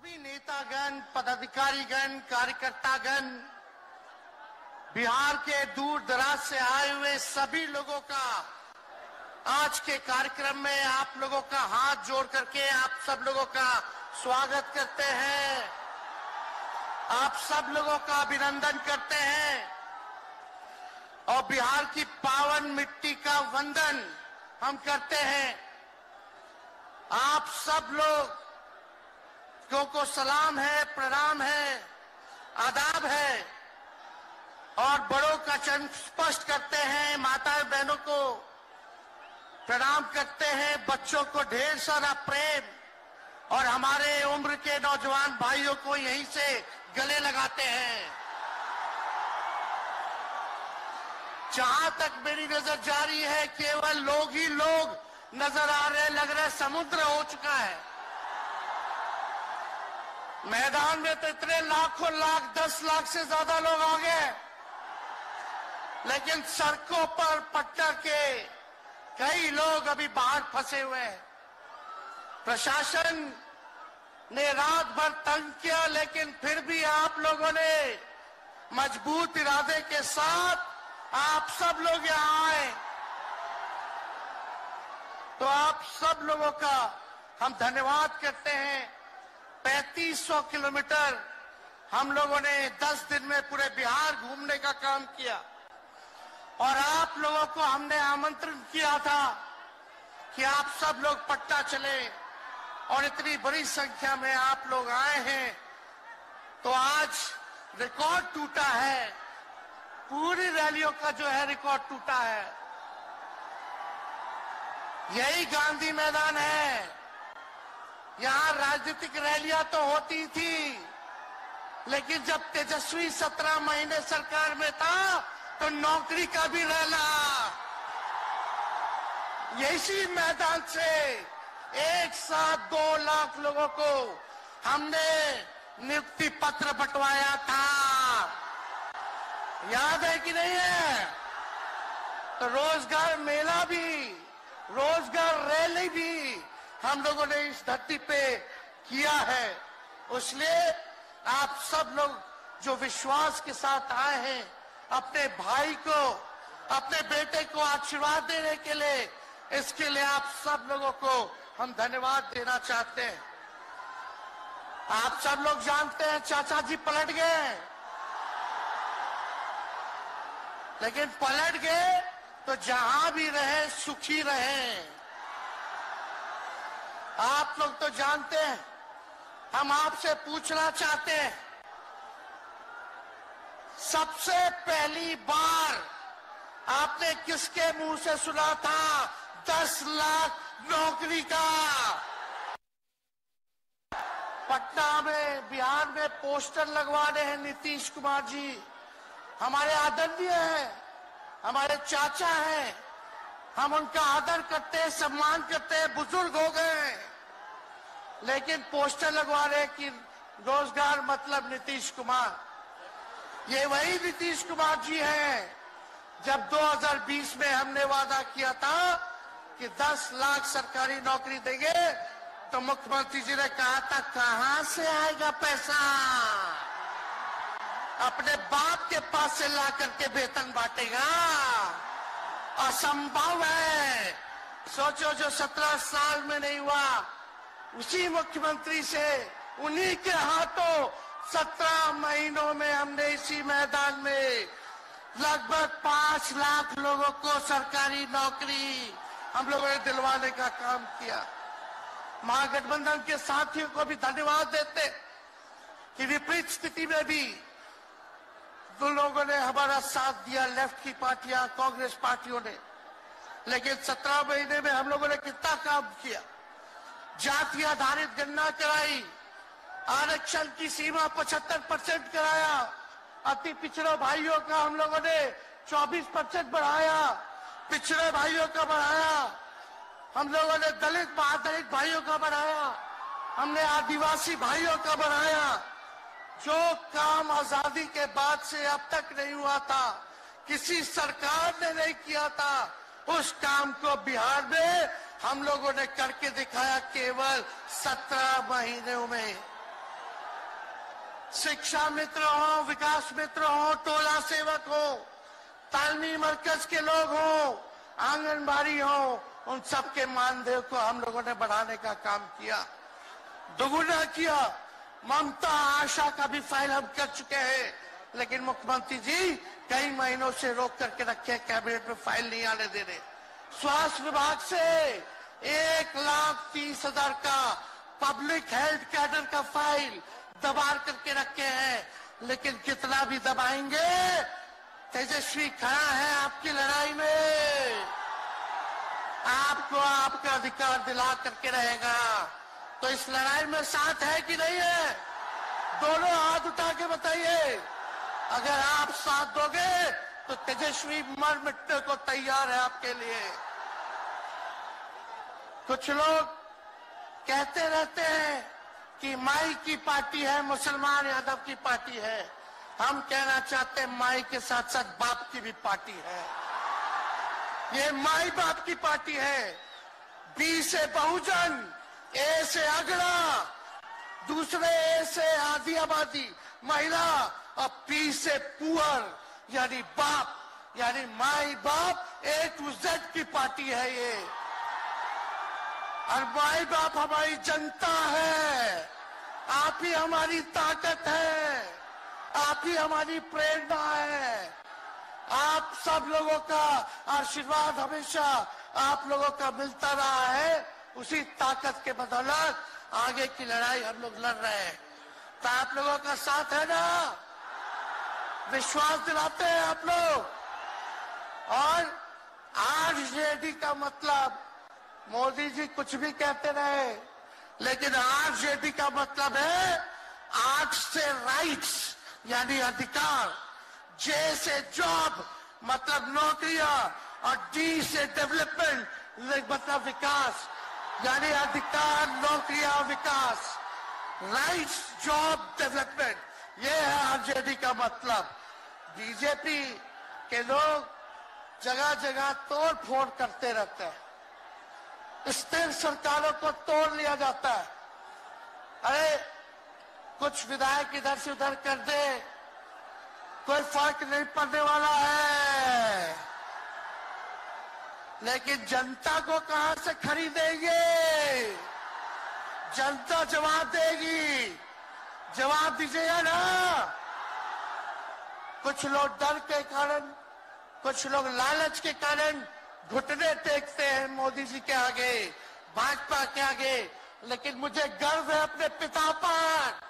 सभी नेतागण, पदाधिकारीगण, कार्यकर्तागण, बिहार के दूर दराज से आए हुए सभी लोगों का आज के कार्यक्रम में आप लोगों का हाथ जोड़ करके आप सब लोगों का स्वागत करते हैं, आप सब लोगों का अभिनंदन करते हैं और बिहार की पावन मिट्टी का वंदन हम करते हैं। आप सब लोग को सलाम है, प्रणाम है, आदाब है और बड़ों का चरण स्पष्ट करते हैं, माता बहनों को प्रणाम करते हैं, बच्चों को ढेर सारा प्रेम और हमारे उम्र के नौजवान भाइयों को यहीं से गले लगाते हैं। जहां तक मेरी नजर जा रही है केवल लोग ही लोग नजर आ रहे, लग रहे समुद्र हो चुका है। मैदान में तो इतने लाखों लाख, 10 लाख से ज्यादा लोग आ गए, लेकिन सड़कों पर पटना के कई लोग अभी बाहर फंसे हुए हैं। प्रशासन ने रात भर तंग किया, लेकिन फिर भी आप लोगों ने मजबूत इरादे के साथ आप सब लोग यहाँ आए, तो आप सब लोगों का हम धन्यवाद करते हैं। 3500 किलोमीटर हम लोगों ने 10 दिन में पूरे बिहार घूमने का काम किया और आप लोगों को हमने आमंत्रण किया था कि आप सब लोग पटना चले और इतनी बड़ी संख्या में आप लोग आए हैं, तो आज रिकॉर्ड टूटा है, पूरी रैलियों का जो है रिकॉर्ड टूटा है। यही गांधी मैदान है, यहाँ राजनीतिक रैलियां तो होती थी, लेकिन जब तेजस्वी 17 महीने सरकार में था तो नौकरी का भी रैला यही मैदान से एक साथ 2 लाख लोगों को हमने नियुक्ति पत्र बंटवाया था, याद है कि नहीं है? तो रोजगार मेला भी, रोजगार रैली भी हम लोगों ने इस धरती पे किया है। इसलिए आप सब लोग जो विश्वास के साथ आए हैं, अपने भाई को, अपने बेटे को आशीर्वाद देने के लिए, इसके लिए आप सब लोगों को हम धन्यवाद देना चाहते हैं। आप सब लोग जानते हैं चाचा जी पलट गए, लेकिन पलट गए तो जहां भी रहे सुखी रहे। आप लोग तो जानते हैं, हम आपसे पूछना चाहते हैं, सबसे पहली बार आपने किसके मुंह से सुना था 10 लाख नौकरी का? पटना में, बिहार में पोस्टर लगवा रहे हैं नीतीश कुमार जी, हमारे आदरणीय हैं, हमारे चाचा हैं, हम उनका आदर करते हैं, सम्मान करते हैं, बुजुर्ग हो गए, लेकिन पोस्टर लगवा रहे कि रोजगार मतलब नीतीश कुमार। ये वही नीतीश कुमार जी हैं जब 2020 में हमने वादा किया था कि 10 लाख सरकारी नौकरी देंगे, तो मुख्यमंत्री जी ने कहा था कहां से आएगा पैसा, अपने बाप के पास से ला करके वेतन बांटेगा, असंभव है। सोचो, जो 17 साल में नहीं हुआ, उसी मुख्यमंत्री से, उन्हीं के हाथों 17 महीनों में हमने इसी मैदान में लगभग 5 लाख लोगों को सरकारी नौकरी हम लोगों ने दिलवाने का काम किया। महागठबंधन के साथियों को भी धन्यवाद देते कि विपरीत स्थिति में भी दो लोगों ने हमारा साथ दिया, लेफ्ट की पार्टियां, कांग्रेस पार्टियों ने, लेकिन 17 महीने में हम लोगों ने कितना काम किया। जाति आधारित गणना कराई, आरक्षण की सीमा 75% कराया, अति पिछड़े भाइयों का हम लोगों ने 24% बढ़ाया, पिछड़े भाइयों का बढ़ाया, हम लोगों ने दलित महादलित भाइयों का बढ़ाया, हमने आदिवासी भाइयों का बढ़ाया। जो काम आजादी के बाद से अब तक नहीं हुआ था, किसी सरकार ने नहीं किया था, उस काम को बिहार में हम लोगों ने करके दिखाया केवल 17 महीनों में। शिक्षा मित्र हो, विकास मित्र हो, टोला सेवक हो, तालमी मरकज के लोग हो, आंगनबाड़ी हो, उन सबके मानदेय को हम लोगों ने बढ़ाने का काम किया, दोगुना किया। ममता आशा का भी फाइल हम कर चुके हैं, लेकिन मुख्यमंत्री जी कई महीनों से रोक करके रखे, कैबिनेट में फाइल नहीं आने दे रहे। स्वास्थ्य विभाग से 1,30,000 का पब्लिक हेल्थ कैडर का फाइल दबा करके रखे हैं, लेकिन कितना भी दबाएंगे, तेजस्वी खड़ा है आपकी लड़ाई में, आपको आपका अधिकार दिला करके रहेगा। तो इस लड़ाई में साथ है कि नहीं है? दोनों हाथ उठा के बताइए। अगर आप साथ दोगे तो तेजस्वी मर मिटने को तैयार है आपके लिए। कुछ लोग कहते रहते हैं कि माई की पार्टी है, मुसलमान यादव की पार्टी है। हम कहना चाहते हैं माई के साथ साथ बाप की भी पार्टी है। ये माई बाप की पार्टी है। बी से बहुजन, ए से अगड़ा, दूसरे ए से आधी आबादी महिला, और पी से पुअर यानी बाप, यानी माई बाप, A to Z की पार्टी है ये। और माई बाप हमारी जनता है, आप ही हमारी ताकत है, आप ही हमारी प्रेरणा है। आप सब लोगों का आशीर्वाद हमेशा आप लोगों का मिलता रहा है, उसी ताकत के बदौलत आगे की लड़ाई हम लोग लड़ रहे हैं। तो आप लोगों का साथ है ना? विश्वास दिलाते हैं आप लोग। और आरजेडी का मतलब, मोदी जी कुछ भी कहते रहे, लेकिन आरजेडी का मतलब है आर्ट से राइट्स यानी अधिकार, जे से जॉब मतलब नौकरियां, और डी से डेवलपमेंट मतलब विकास, यानी अधिकार, नौकरियां, विकास, राइट्स, जॉब, डेवलपमेंट, ये है आरजेडी का मतलब। बीजेपी के लोग जगह जगह तोड़ फोड़ करते रहते हैं, स्थिर सरकारों को तोड़ लिया जाता है। अरे कुछ विधायक इधर से उधर कर दे, कोई फर्क नहीं पड़ने वाला है, लेकिन जनता को कहां से खरीदेंगे? जनता जवाब देगी, जवाब दीजिएगा ना। कुछ लोग डर के कारण, कुछ लोग लालच के कारण घुटने टेकते हैं मोदी जी के आगे, भाजपा के आगे, लेकिन मुझे गर्व है अपने पिता पर।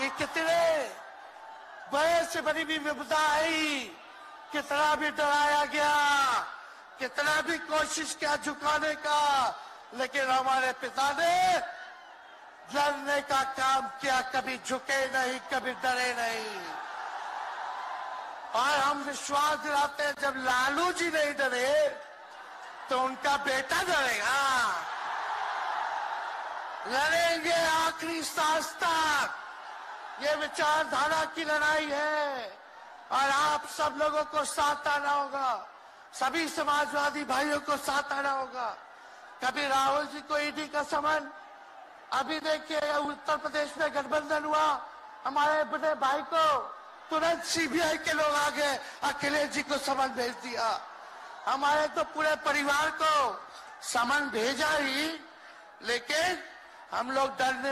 ये कितने बड़े से बड़ी भी विपदा आई, कितना भी डराया गया, कितना भी कोशिश किया झुकाने का, लेकिन हमारे पिता ने लड़ने का काम किया, कभी झुके नहीं, कभी डरे नहीं। और हम विश्वास दिलाते हैं, जब लालू जी नहीं डरे तो उनका बेटा डरेगा। लड़ेंगे आखिरी सांस तक। ये विचारधारा की लड़ाई है, और आप सब लोगों को साथ आना होगा, सभी समाजवादी भाइयों को साथ आना होगा। कभी राहुल जी को ईडी का समन, अभी देखिए उत्तर प्रदेश में गठबंधन हुआ, हमारे बड़े भाई को तुरंत सीबीआई के लोग आ गए, अखिलेश जी को समन भेज दिया। हमारे तो पूरे परिवार को समन भेजा ही, लेकिन हम लोग डरने